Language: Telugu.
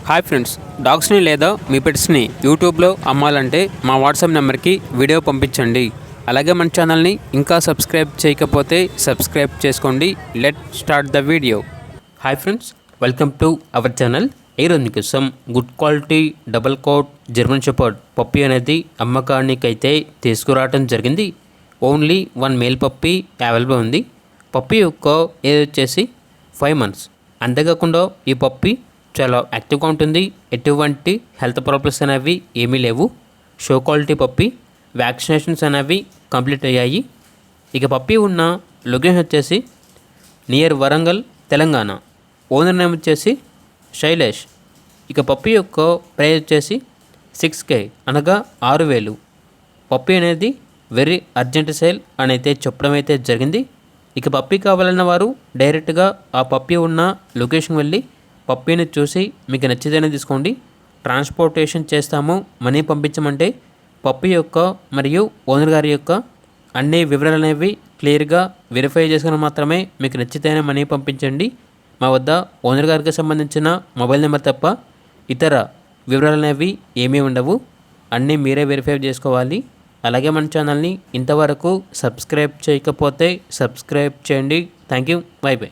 హాయ్ ఫ్రెండ్స్, డాగ్స్ని లేదా మీ పెట్స్ని యూట్యూబ్లో అమ్మాలంటే మా వాట్సాప్ నెంబర్కి వీడియో పంపించండి. అలాగే మన ఛానల్ని ఇంకా సబ్స్క్రైబ్ చేయకపోతే సబ్స్క్రైబ్ చేసుకోండి. Let start the video. Hi friends, welcome to our channel. ఈరోజు మీకోసం good quality double coat German shepherd puppy అనేది అమ్మకానికైతే తీసుకురావడం జరిగింది. ఓన్లీ 1 మేల్ పప్పీ అవైలబుల్ ఉంది. పప్పీ యొక్క ఏజ్ వచ్చేసి 5 months. అంతేకాకుండా ఈ పప్పీ చాలా యాక్టివ్గా ఉంటుంది. ఎటువంటి హెల్త్ ప్రాబ్లమ్స్ అనేవి ఏమీ లేవు. Show quality puppy. వ్యాక్సినేషన్స్ అనేవి కంప్లీట్ అయ్యాయి. ఇక పప్పీ ఉన్న లొకేషన్ వచ్చేసి near Warangal, Telangana. Owner name వచ్చేసి శైలేష్. ఇక పప్పీ యొక్క ప్రైస్ వచ్చేసి 6K, అనగా 6,000. పప్పీ అనేది వెరీ అర్జెంట్ సేల్ అని అయితే చెప్పడం అయితే జరిగింది. ఇక పప్పీ కావాలన్న వారు డైరెక్ట్గా ఆ పప్పీ ఉన్న లొకేషన్ వెళ్ళి పప్పీని చూసి మీకు నచ్చితేనే తీసుకోండి. ట్రాన్స్పోర్టేషన్ చేస్తాము. మనీ పంపించమంటే పప్పీ యొక్క మరియు ఓనర్ గారి యొక్క అన్ని వివరాలు అనేవి క్లియర్గా వెరిఫై చేసుకుని మాత్రమే మీకు నచ్చితేనే మనీ పంపించండి. మా వద్ద ఓనర్ గారికి సంబంధించిన మొబైల్ నెంబర్ తప్ప ఇతర వివరాలు అనేవి ఏమీ ఉండవు. అన్నీ మీరే వెరిఫై చేసుకోవాలి. అలాగే మన ఛానల్ని ఇంతవరకు సబ్స్క్రైబ్ చేయకపోతే సబ్స్క్రైబ్ చేయండి. Thank you. By by.